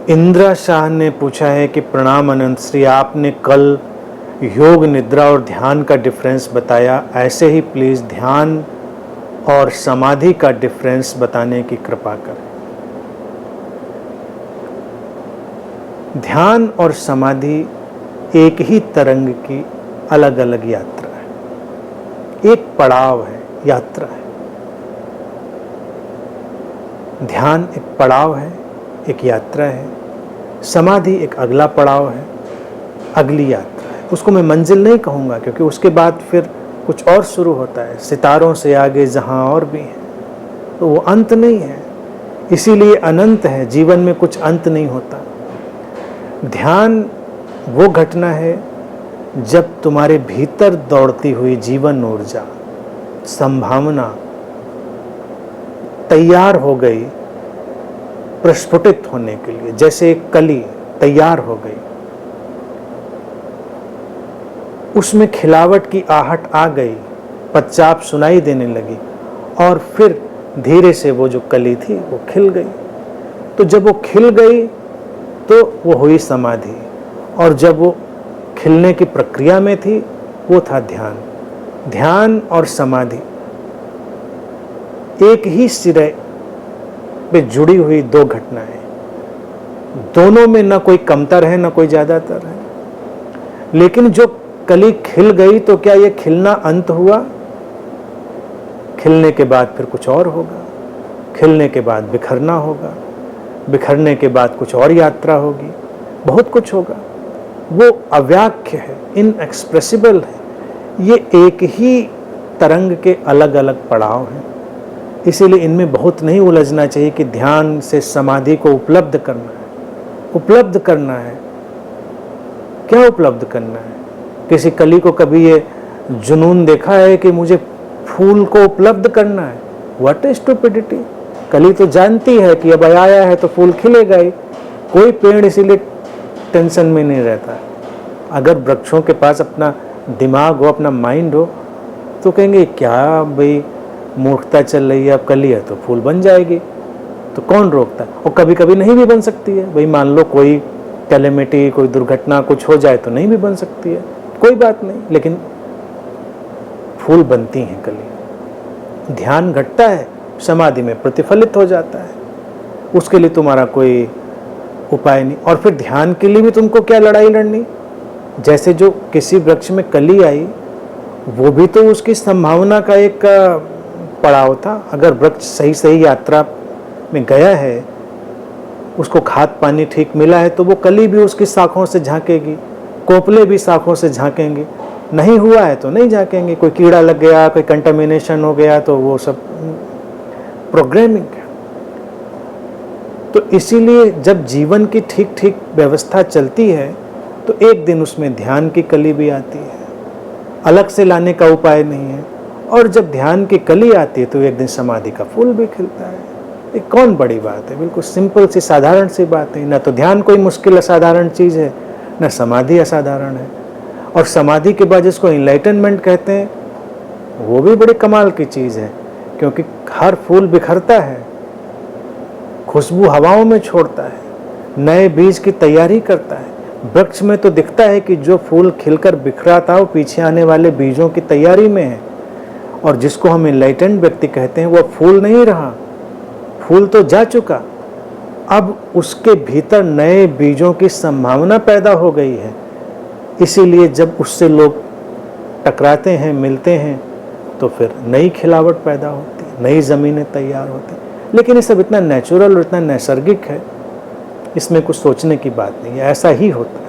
इंदिरा शाह ने पूछा है कि प्रणाम अनंत श्री, आपने कल योग, निद्रा और ध्यान का डिफरेंस बताया, ऐसे ही प्लीज़ ध्यान और समाधि का डिफरेंस बताने की कृपा करें। ध्यान और समाधि एक ही तरंग की अलग अलग यात्रा है, एक पड़ाव है, यात्रा है। ध्यान एक पड़ाव है, एक यात्रा है। समाधि एक अगला पड़ाव है, अगली यात्रा है। उसको मैं मंजिल नहीं कहूँगा, क्योंकि उसके बाद फिर कुछ और शुरू होता है, सितारों से आगे जहाँ और भी है, तो वो अंत नहीं है। इसीलिए अनंत है, जीवन में कुछ अंत नहीं होता। ध्यान वो घटना है जब तुम्हारे भीतर दौड़ती हुई जीवन ऊर्जा, संभावना तैयार हो गई प्रस्फुटित होने के लिए, जैसे एक कली तैयार हो गई, उसमें खिलावट की आहट आ गई, पदचाप सुनाई देने लगी, और फिर धीरे से वो जो कली थी वो खिल गई। तो जब वो खिल गई तो वो हुई समाधि, और जब वो खिलने की प्रक्रिया में थी वो था ध्यान। ध्यान और समाधि एक ही सिरे पे जुड़ी हुई दो घटनाएं, दोनों में न कोई कमतर है न कोई ज्यादातर है। लेकिन जो कली खिल गई, तो क्या ये खिलना अंत हुआ? खिलने के बाद फिर कुछ और होगा, खिलने के बाद बिखरना होगा, बिखरने के बाद कुछ और यात्रा होगी, बहुत कुछ होगा। वो अव्याख्य है, इनएक्सप्रेसिबल है। ये एक ही तरंग के अलग अलग पड़ाव हैं। इसीलिए इनमें बहुत नहीं उलझना चाहिए कि ध्यान से समाधि को उपलब्ध करना है। उपलब्ध करना है, क्या उपलब्ध करना है? किसी कली को कभी ये जुनून देखा है कि मुझे फूल को उपलब्ध करना है? What is stupidity. कली तो जानती है कि अब आया है तो फूल खिलेगा ही। कोई पेड़ इसीलिए टेंशन में नहीं रहता। अगर वृक्षों के पास अपना दिमाग हो, अपना माइंड हो, तो कहेंगे क्या भाई मूर्खता चल रही है, अब कली है तो फूल बन जाएगी, तो कौन रोकता है। और कभी कभी नहीं भी बन सकती है, भाई मान लो कोई कैलेमिटी, कोई दुर्घटना कुछ हो जाए तो नहीं भी बन सकती है, कोई बात नहीं, लेकिन फूल बनती हैं कली। ध्यान घटता है, समाधि में प्रतिफलित हो जाता है, उसके लिए तुम्हारा कोई उपाय नहीं। और फिर ध्यान के लिए भी तुमको क्या लड़ाई लड़नी? जैसे जो किसी वृक्ष में कली आई, वो भी तो उसकी संभावना का एक पड़ाव था। अगर वृक्ष सही सही यात्रा में गया है, उसको खाद पानी ठीक मिला है, तो वो कली भी उसकी शाखों से झांकेगी, कोपले भी शाखों से झांकेंगे। नहीं हुआ है तो नहीं झांकेंगे, कोई कीड़ा लग गया, कोई कंटामिनेशन हो गया, तो वो सब प्रोग्रामिंग है। तो इसीलिए जब जीवन की ठीक ठीक व्यवस्था चलती है, तो एक दिन उसमें ध्यान की कली भी आती है, अलग से लाने का उपाय नहीं है। और जब ध्यान की कली आती है तो एक दिन समाधि का फूल भी खिलता है। ये कौन बड़ी बात है, बिल्कुल सिंपल सी साधारण सी बात है। न तो ध्यान कोई मुश्किल असाधारण चीज़ है, न समाधि असाधारण है। और समाधि के बाद जिसको इनलाइटनमेंट कहते हैं, वो भी बड़ी कमाल की चीज़ है, क्योंकि हर फूल बिखरता है, खुशबू हवाओं में छोड़ता है, नए बीज की तैयारी करता है। वृक्ष में तो दिखता है कि जो फूल खिलकर बिखरा था वो पीछे आने वाले बीजों की तैयारी में है। और जिसको हम इनलाइटेंड व्यक्ति कहते हैं, वो फूल नहीं रहा, फूल तो जा चुका, अब उसके भीतर नए बीजों की संभावना पैदा हो गई है। इसीलिए जब उससे लोग टकराते हैं, मिलते हैं, तो फिर नई खिलावट पैदा होती है, नई ज़मीनें तैयार होती हैं। लेकिन ये सब इतना नेचुरल और इतना नैसर्गिक है, इसमें कुछ सोचने की बात नहीं है, ऐसा ही होता है।